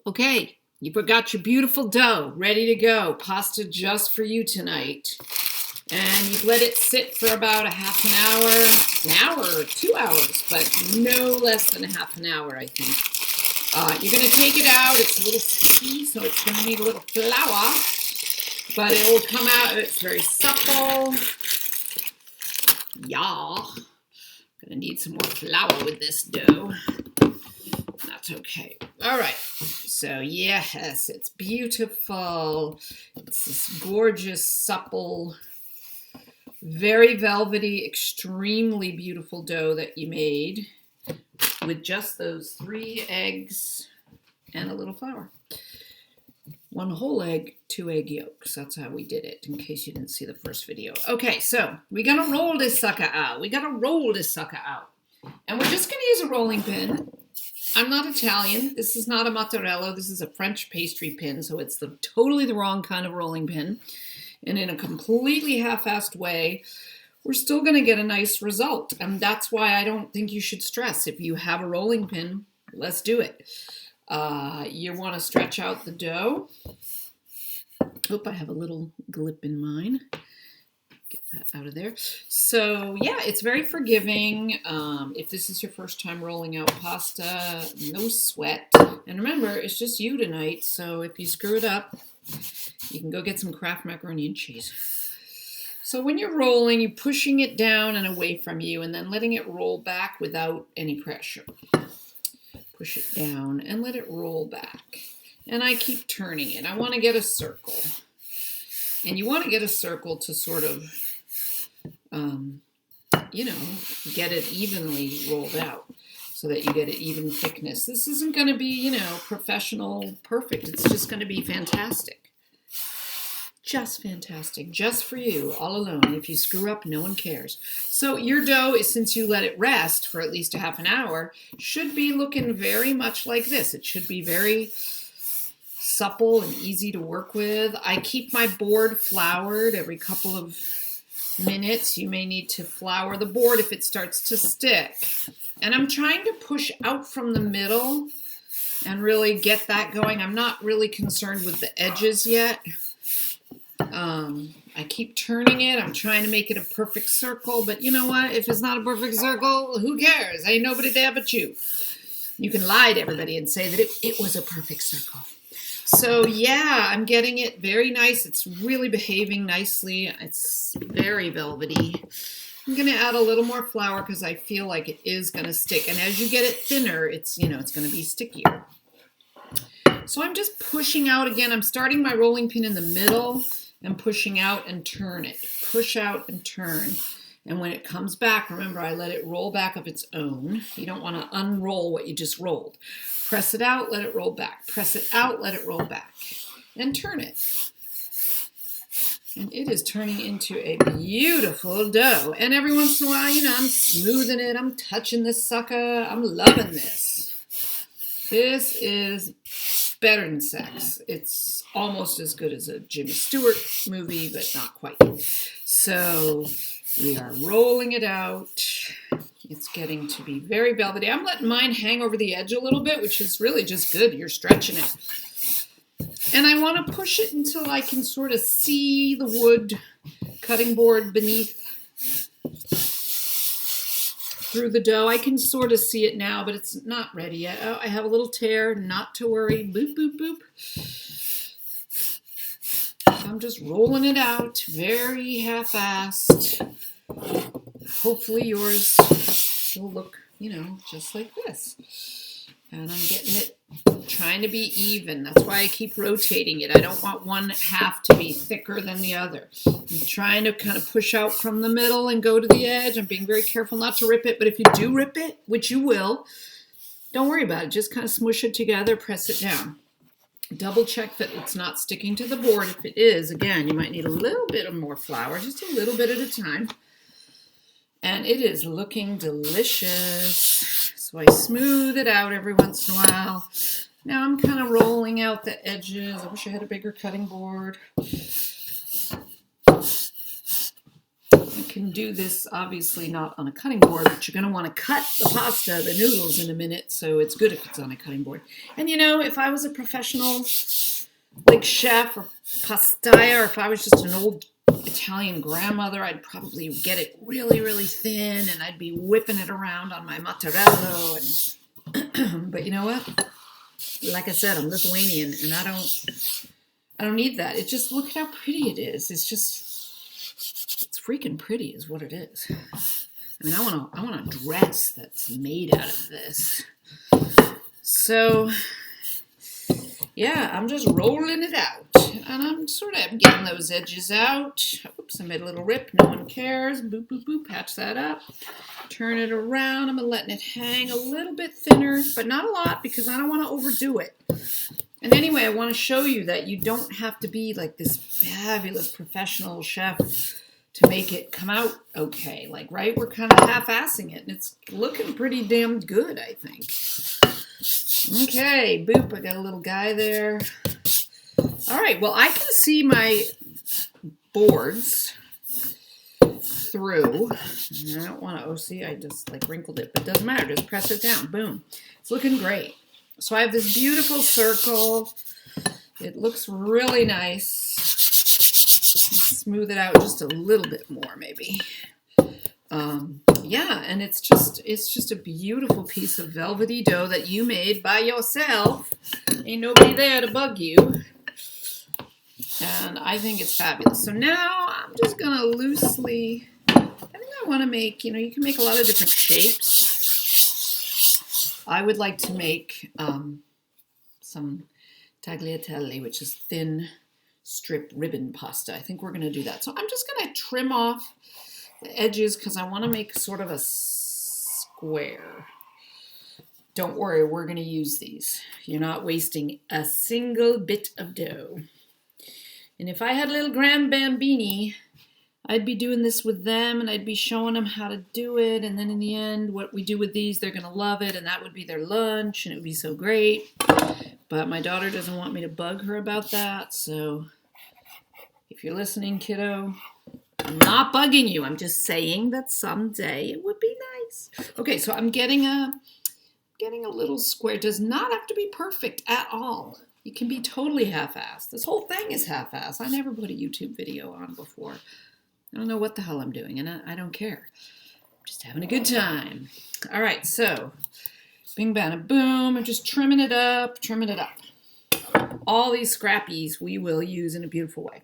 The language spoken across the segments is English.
Okay, you've got your beautiful dough ready to go. Pasta just for you tonight. And you've let it sit for about a half an hour or 2 hours, but no less than a half an hour, I think. You're going to take it out. It's a little sticky, so it's going to need a little flour, but it will come out. It's very supple. Yeah. Going to need some more flour with this dough. That's okay. All right. So, yes, it's beautiful. It's this gorgeous, supple, very velvety, extremely beautiful dough that you made with just those 3 eggs and a little flour. 1 whole egg, 2 egg yolks. That's how we did it, in case you didn't see the first video. Okay, so we're going to roll this sucker out. And we're just going to use a rolling pin. I'm not Italian. This is not a mozzarella. This is a French pastry pin, so it's totally the wrong kind of rolling pin. And in a completely half-assed way, we're still going to get a nice result. And that's why I don't think you should stress. If you have a rolling pin, let's do it. You want to stretch out the dough. Oop, I have a little glip in mine. Get that out of there. So, yeah, it's very forgiving. If this is your first time rolling out pasta, no sweat. And remember, it's just you tonight, so if you screw it up, you can go get some Kraft macaroni and cheese. So when you're rolling, you're pushing it down and away from you and then letting it roll back without any pressure. Push it down and let it roll back. And I keep turning it. I want to get a circle. And you want to get a circle to sort of, get it evenly rolled out so that you get an even thickness. This isn't going to be, professional perfect. It's just going to be fantastic. Just fantastic. Just for you, all alone. If you screw up, no one cares. So your dough, since you let it rest for at least a half an hour, should be looking very much like this. It should be very supple and easy to work with. I keep my board floured every couple of minutes. You may need to flour the board if it starts to stick. And I'm trying to push out from the middle and really get that going. I'm not really concerned with the edges yet. I keep turning it. I'm trying to make it a perfect circle, but you know what? If it's not a perfect circle, who cares? Ain't nobody there but you. You can lie to everybody and say that it was a perfect circle. So yeah, I'm getting it very nice. It's really behaving nicely. It's very velvety. I'm going to add a little more flour because I feel like it is going to stick. And as you get it thinner, it's going to be stickier. So I'm just pushing out again. I'm starting my rolling pin in the middle and pushing out and turn it. Push out and turn. And when it comes back, remember, I let it roll back of its own. You don't want to unroll what you just rolled. Press it out, let it roll back. Press it out, let it roll back. And turn it. And it is turning into a beautiful dough. And every once in a while, I'm smoothing it. I'm touching this sucker. I'm loving this. This is better than sex. It's almost as good as a Jimmy Stewart movie, but not quite. So we are rolling it out. It's getting to be very velvety. I'm letting mine hang over the edge a little bit, which is really just good. You're stretching it. And I want to push it until I can sort of see the wood cutting board beneath through the dough. I can sort of see it now, but it's not ready yet. Oh, I have a little tear. Not to worry. Boop, boop, boop. So I'm just rolling it out. Very half-assed. Hopefully yours will look, just like this. And I'm getting it, trying to be even. That's why I keep rotating it. I don't want one half to be thicker than the other. I'm trying to kind of push out from the middle and go to the edge. I'm being very careful not to rip it. But if you do rip it, which you will, don't worry about it. Just kind of smush it together, press it down. Double check that it's not sticking to the board. If it is, again, you might need a little bit of more flour, just a little bit at a time. And it is looking delicious. So I smooth it out every once in a while. Now I'm kind of rolling out the edges. I wish I had a bigger cutting board. Okay, can do this obviously not on a cutting board, but you're going to want to cut the pasta, the noodles, in a minute, so it's good if it's on a cutting board. And you know, if I was a professional like chef or pastaya, or if I was just an old Italian grandmother, I'd probably get it really, really thin, and I'd be whipping it around on my mozzarella. And but you know what? Like I said, I'm Lithuanian, and I don't need that. It just, look at how pretty it is. It's freaking pretty, is what it is. I mean, I want a dress that's made out of this. So, yeah, I'm just rolling it out, and I'm sort of getting those edges out. Oops, I made a little rip. No one cares. Boop, boop, boop. Patch that up. Turn it around. I'm letting it hang a little bit thinner, but not a lot, because I don't want to overdo it. And anyway, I want to show you that you don't have to be like this fabulous professional chef to make it come out okay. Like, right? We're kind of half-assing it, and it's looking pretty damn good, I think. Okay, boop, I got a little guy there. All right, well, I can see my boards through. I don't want to, oh, see, I just like wrinkled it, but it doesn't matter. Just press it down. Boom. It's looking great. So I have this beautiful circle. It looks really nice. Smooth it out just a little bit more, maybe. Yeah, and it's just a beautiful piece of velvety dough that you made by yourself. Ain't nobody there to bug you. And I think it's fabulous. So now I'm just gonna loosely, I think I want to make, you know, you can make a lot of different shapes. I would like to make some tagliatelle, which is thin strip ribbon pasta. I think we're going to do that. So I'm just going to trim off the edges because I want to make sort of a square. Don't worry, we're going to use these. You're not wasting a single bit of dough. And if I had a little grand bambini, I'd be doing this with them, and I'd be showing them how to do it, and then in the end, what we do with these, they're going to love it, and that would be their lunch, and it would be so great. But my daughter doesn't want me to bug her about that, so if you're listening, kiddo, I'm not bugging you. I'm just saying that someday it would be nice. Okay, so I'm getting a little square. It does not have to be perfect at all. It can be totally half-assed. This whole thing is half-assed. I never put a YouTube video on before. I don't know what the hell I'm doing, and I don't care. I'm just having a good time. All right, so bing, bang, boom. I'm just trimming it up, trimming it up. All these scrappies we will use in a beautiful way.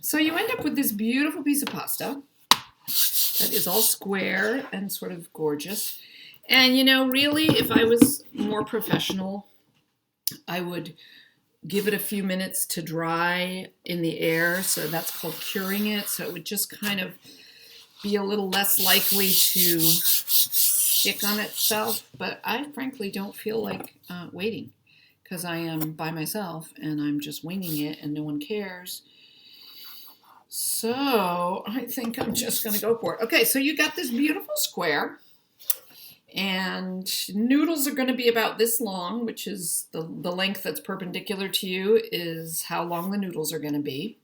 So you end up with this beautiful piece of pasta that is all square and sort of gorgeous. And, you know, really, if I was more professional, I would give it a few minutes to dry in the air. So that's called curing it. So it would just kind of be a little less likely to stick on itself. But I frankly don't feel like waiting because I am by myself and I'm just winging it and no one cares. So I think I'm just going to go for it. Okay, so you got this beautiful square. And noodles are going to be about this long, which is the length that's perpendicular to you is how long the noodles are going to be.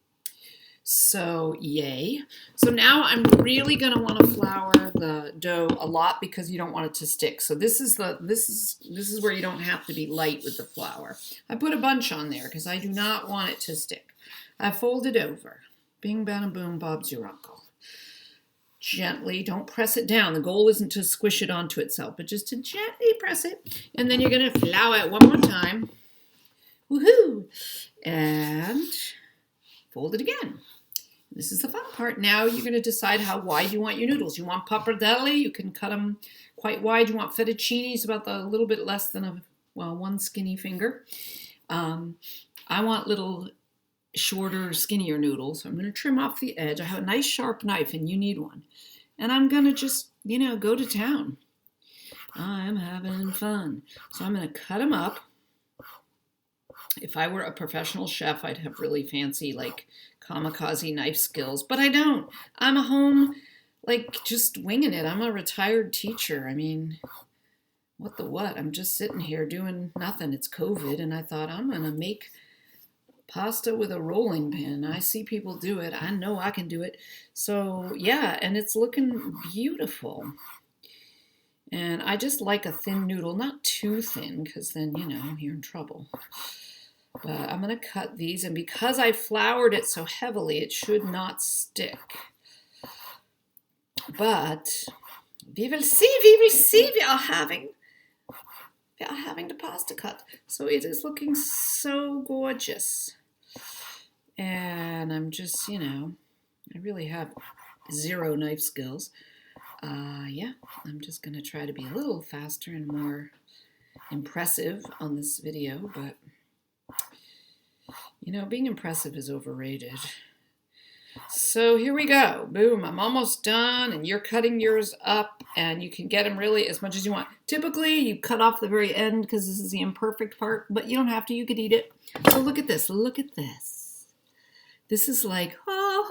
So yay. So now I'm really going to want to flour the dough a lot because you don't want it to stick. So this is where you don't have to be light with the flour. I put a bunch on there because I do not want it to stick. I fold it over. Bing, bada, boom, Bob's your uncle. Gently, don't press it down. The goal isn't to squish it onto itself, but just to gently press it. And then you're going to flour it one more time. Woohoo! And fold it again. This is the fun part. Now you're going to decide how wide you want your noodles. You want pappardelle, you can cut them quite wide. You want fettuccine, it's about a little bit less than one skinny finger. I want little shorter, skinnier noodles. So I'm going to trim off the edge. I have a nice sharp knife and you need one. And I'm going to just, go to town. I'm having fun. So I'm going to cut them up. If I were a professional chef, I'd have really fancy, like, kamikaze knife skills. But I don't. I'm a home, just winging it. I'm a retired teacher. I mean, what? I'm just sitting here doing nothing. It's COVID. And I thought, I'm going to make Pasta with a rolling pin. I see people do it. I know I can do it. So yeah, and it's looking beautiful. And I just like a thin noodle, not too thin, because then, you know, you're in trouble. But I'm going to cut these, and because I floured it so heavily, it should not stick. But we will see, we are having the pasta cut. So it is looking so gorgeous. And I'm just, you know, I really have zero knife skills. Yeah, I'm just going to try to be a little faster and more impressive on this video, but, you know, being impressive is overrated. So here we go. Boom, I'm almost done, and you're cutting yours up, and you can get them really as much as you want. Typically, you cut off the very end because this is the imperfect part, but you don't have to. You could eat it. So look at this. Look at this. This is like, oh.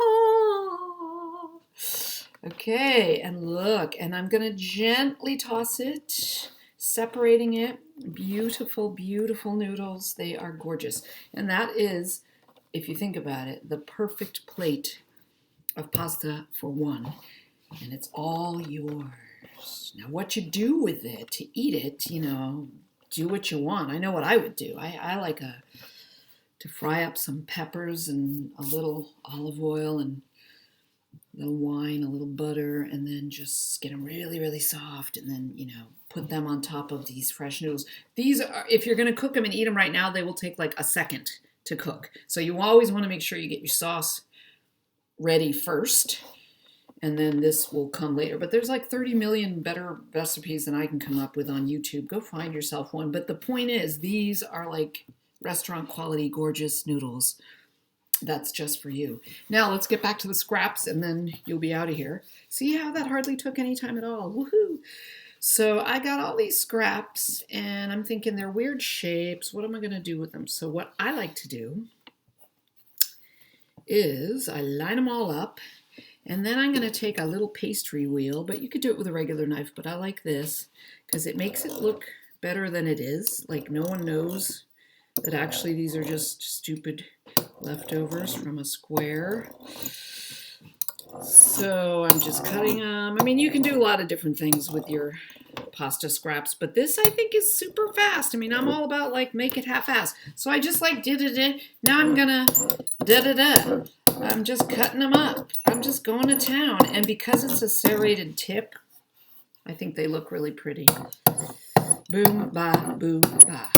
Okay, and look, and I'm going to gently toss it, separating it. Beautiful, beautiful noodles. They are gorgeous. And that is, if you think about it, the perfect plate of pasta for one. And it's all yours. Now, what you do with it to eat it, you know, do what you want. I know what I would do. I like to fry up some peppers and a little olive oil and a little wine, a little butter, and then just get them really, really soft, and then, you know, put them on top of these fresh noodles. These are, if you're going to cook them and eat them right now, they will take like a second to cook. So you always want to make sure you get your sauce ready first, and then this will come later. But there's like 30 million better recipes than I can come up with on YouTube. Go find yourself one. But the point is, these are like restaurant quality, gorgeous noodles. That's just for you. Now let's get back to the scraps, and then you'll be out of here. See how that hardly took any time at all. Woohoo! So I got all these scraps, and I'm thinking they're weird shapes. What am I going to do with them? So what I like to do is I line them all up, and then I'm going to take a little pastry wheel, but you could do it with a regular knife, but I like this because it makes it look better than it is. Like no one knows that actually these are just stupid leftovers from a square. So I'm just cutting them. I mean, you can do a lot of different things with your pasta scraps, but this I think is super fast. I mean, I'm all about like make it half-assed. So I just like did it. Now I'm gonna da-da-da. I'm just cutting them up. I'm just going to town. And because it's a serrated tip, I think they look really pretty. Boom, ba, boom, ba.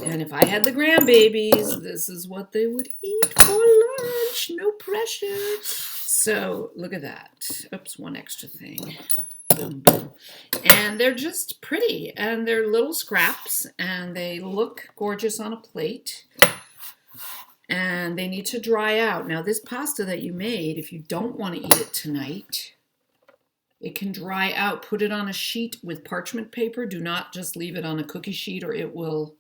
And if I had the grandbabies, this is what they would eat for lunch. No pressure. So look at that. Oops, one extra thing. Boom, boom. And they're just pretty. And they're little scraps. And they look gorgeous on a plate. And they need to dry out. Now this pasta that you made, if you don't want to eat it tonight, it can dry out. Put it on a sheet with parchment paper. Do not just leave it on a cookie sheet, or it will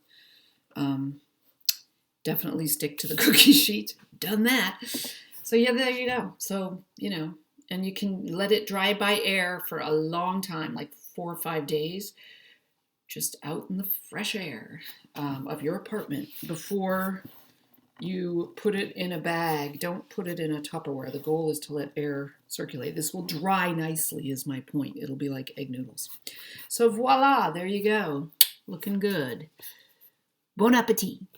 definitely stick to the cookie sheet. Done that. So yeah, there you go. So, you know, and you can let it dry by air for a long time, like 4 or 5 days, just out in the fresh air of your apartment before you put it in a bag. Don't put it in a Tupperware. The goal is to let air circulate. This will dry nicely is my point. It'll be like egg noodles. So voila, there you go. Looking good. Bon appetit.